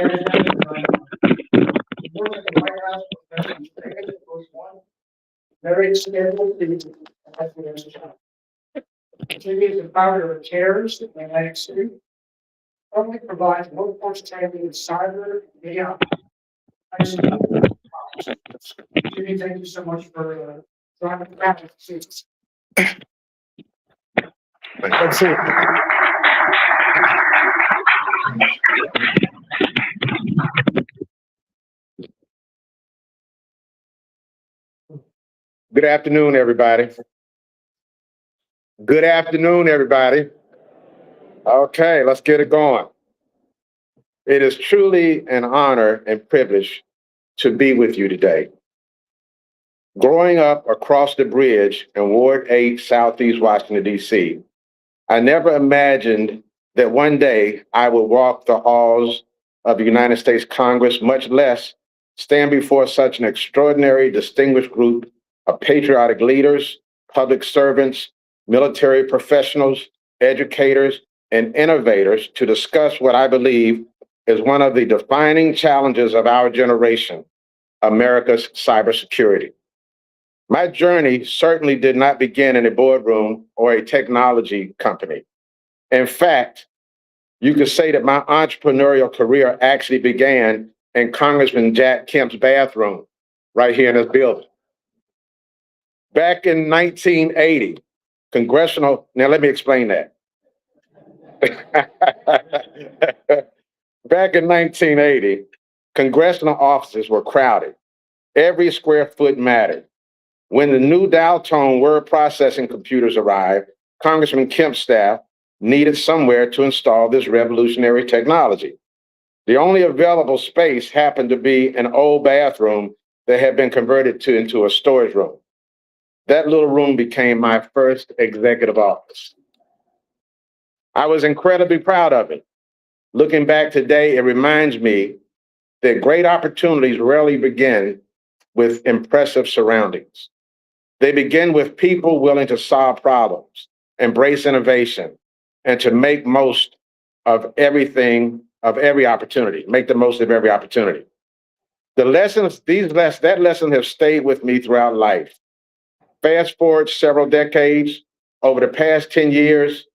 Worked at the White House, very scheduled to She is the founder of CARES in Atlantic City. Currently provides workforce training in cyber, AI, Jimmy, thank you so much for driving the traffic. Let's see. Good afternoon, everybody. Good afternoon, everybody. Okay, let's get it going. It is truly an honor and privilege to be with you today. Growing up across the bridge in Ward 8, Southeast Washington, D.C., I never imagined that one day I would walk the halls of the United States Congress, much less stand before such an extraordinary, distinguished group of patriotic leaders, public servants, military professionals, educators, and innovators to discuss what I believe is one of the defining challenges of our generation, America's cybersecurity. My journey certainly did not begin in a boardroom or a technology company. In fact, you could say that my entrepreneurial career actually began in Congressman Jack Kemp's bathroom right here in this building. Back in 1980, now let me explain that. Back in 1980, congressional offices were crowded. Every square foot mattered. When the new dial tone word processing computers arrived, Congressman Kemp's staff needed somewhere to install this revolutionary technology. The only available space happened to be an old bathroom that had been converted into a storage room. That little room became my first executive office. I was incredibly proud of it. Looking back today, it reminds me that great opportunities rarely begin with impressive surroundings. They begin with people willing to solve problems, embrace innovation, and to make most of every opportunity, make the most of every opportunity. That lesson has stayed with me throughout life. Fast forward several decades, over the past 10 years,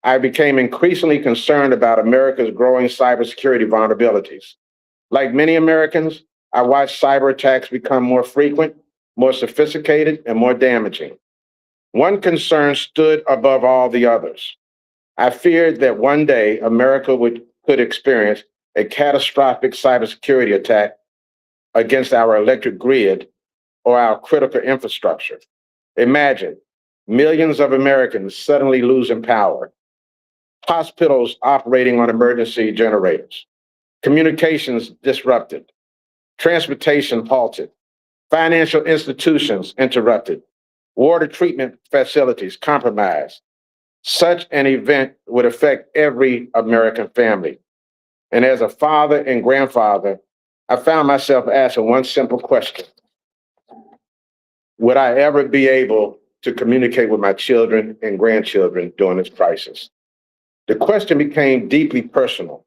I became increasingly concerned about America's growing cybersecurity vulnerabilities. Like many Americans, I watched cyber attacks become more frequent, more sophisticated, and more damaging. One concern stood above all the others. I feared that one day America could experience a catastrophic cybersecurity attack against our electric grid or our critical infrastructure. Imagine millions of Americans suddenly losing power, hospitals operating on emergency generators, communications disrupted, transportation halted, financial institutions interrupted, water treatment facilities compromised. Such an event would affect every American family. And as a father and grandfather, I found myself asking one simple question. Would I ever be able to communicate with my children and grandchildren during this crisis? The question became deeply personal.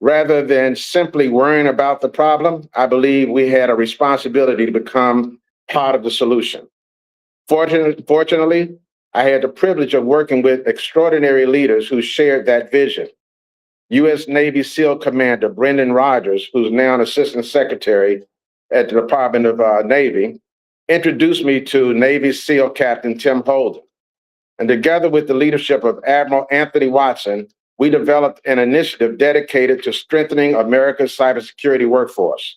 Rather than simply worrying about the problem, I believe we had a responsibility to become part of the solution. Fortunately, I had the privilege of working with extraordinary leaders who shared that vision. U.S. Navy SEAL Commander Brendan Rogers, who's now an Assistant Secretary at the Department of Navy, introduced me to Navy SEAL Captain Tim Holden. And together with the leadership of Admiral Anthony Watson, we developed an initiative dedicated to strengthening America's cybersecurity workforce.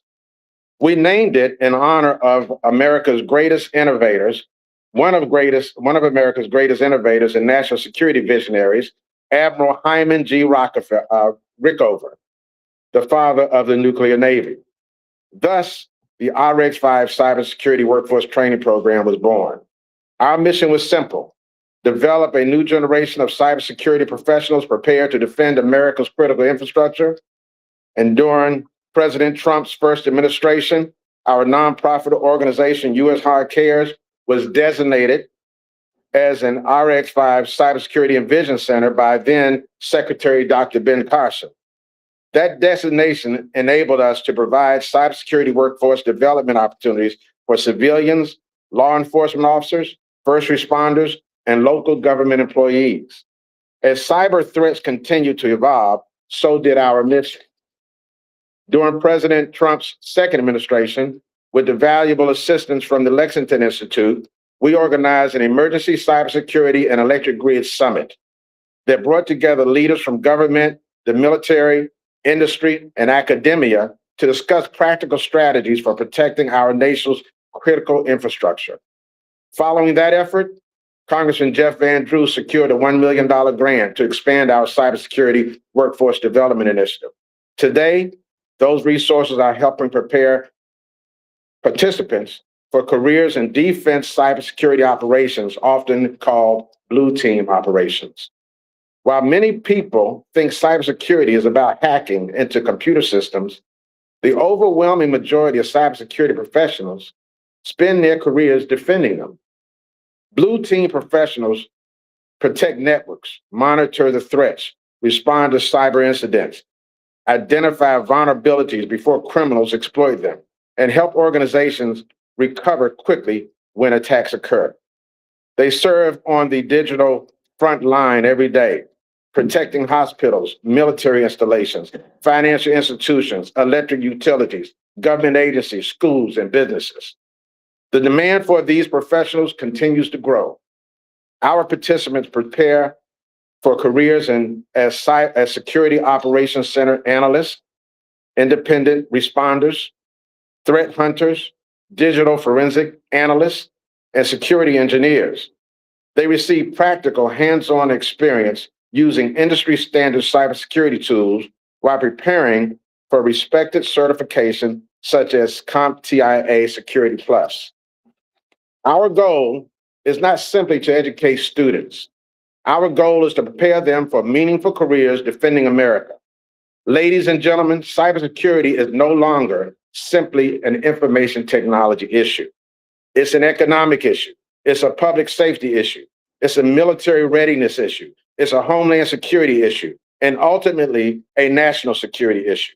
We named it in honor of America's greatest innovators, one of America's greatest innovators and national security visionaries, Admiral Hyman G. Rickover, the father of the nuclear navy. Thus, the RX-5 Cybersecurity Workforce Training Program was born. Our mission was simple: develop a new generation of cybersecurity professionals prepared to defend America's critical infrastructure. And during President Trump's first administration, our nonprofit organization, U.S. HART Cares, was designated as an RX-5 Cybersecurity and Vision Center by then Secretary Dr. Ben Carson. That designation enabled us to provide cybersecurity workforce development opportunities for civilians, law enforcement officers, first responders, and local government employees. As cyber threats continue to evolve, so did our mission. During President Trump's second administration, with the valuable assistance from the Lexington Institute, we organized an emergency cybersecurity and electric grid summit that brought together leaders from government, the military, industry, and academia to discuss practical strategies for protecting our nation's critical infrastructure. Following that effort, Congressman Jeff Van Drew secured a $1 million grant to expand our cybersecurity workforce development initiative. Today, those resources are helping prepare participants for careers in defense cybersecurity operations, often called blue team operations. While many people think cybersecurity is about hacking into computer systems, the overwhelming majority of cybersecurity professionals spend their careers defending them. Blue team professionals protect networks, monitor the threats, respond to cyber incidents, identify vulnerabilities before criminals exploit them, and help organizations recover quickly when attacks occur. They serve on the digital front line every day, protecting hospitals, military installations, financial institutions, electric utilities, government agencies, schools, and businesses. The demand for these professionals continues to grow. Our participants prepare for careers as security operations center analysts, independent responders, threat hunters, digital forensic analysts, and security engineers. They receive practical hands-on experience using industry standard cybersecurity tools while preparing for respected certification such as CompTIA Security Plus. Our goal is not simply to educate students. Our goal is to prepare them for meaningful careers defending America. Ladies and gentlemen, cybersecurity is no longer simply an information technology issue. It's an economic issue. It's a public safety issue. It's a military readiness issue. It's a homeland security issue, and ultimately a national security issue.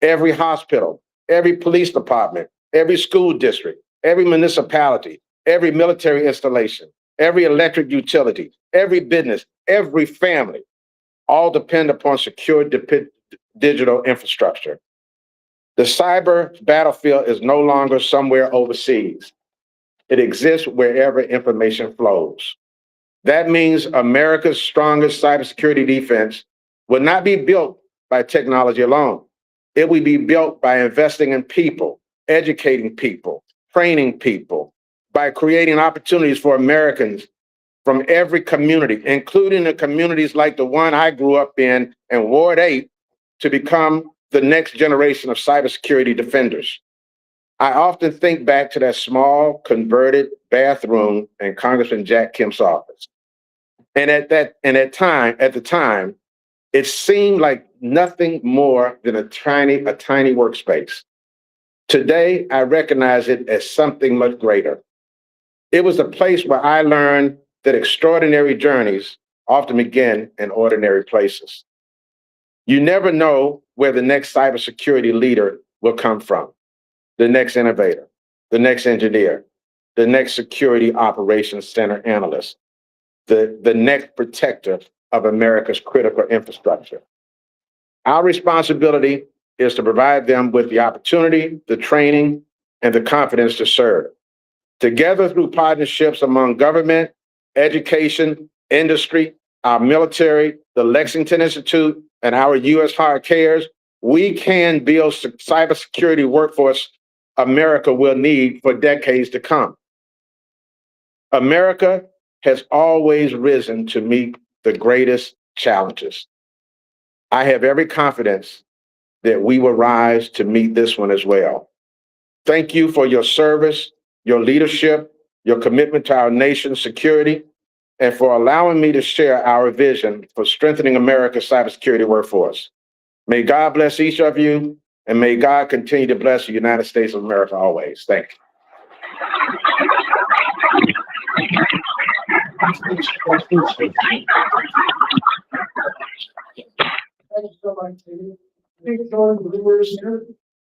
Every hospital, every police department, every school district, every municipality, every military installation, every electric utility, every business, every family, all depend upon secure digital infrastructure. The cyber battlefield is no longer somewhere overseas. It exists wherever information flows. That means America's strongest cybersecurity defense will not be built by technology alone. It will be built by investing in people, educating people, training people, by creating opportunities for Americans from every community, including the communities like the one I grew up in Ward 8, to become the next generation of cybersecurity defenders. I often think back to that small converted bathroom in Congressman Jack Kemp's office. And at the time, it seemed like nothing more than a tiny workspace. Today, I recognize it as something much greater. It was a place where I learned that extraordinary journeys often begin in ordinary places. You never know where the next cybersecurity leader will come from, the next innovator, the next engineer, the next security operations center analyst, the next protector of America's critical infrastructure. Our responsibility is to provide them with the opportunity, the training, and the confidence to serve. Together, through partnerships among government, education, industry, our military, the Lexington Institute, and our U.S. HART cares, we can build cybersecurity workforce America will need for decades to come. America has always risen to meet the greatest challenges. I have every confidence that we will rise to meet this one as well. Thank you for your service, your leadership, your commitment to our nation's security, and for allowing me to share our vision for strengthening America's cybersecurity workforce. May God bless each of you, and may God continue to bless the United States of America always. Thank you. Thank you so much, Steve. Please join the Brewers Center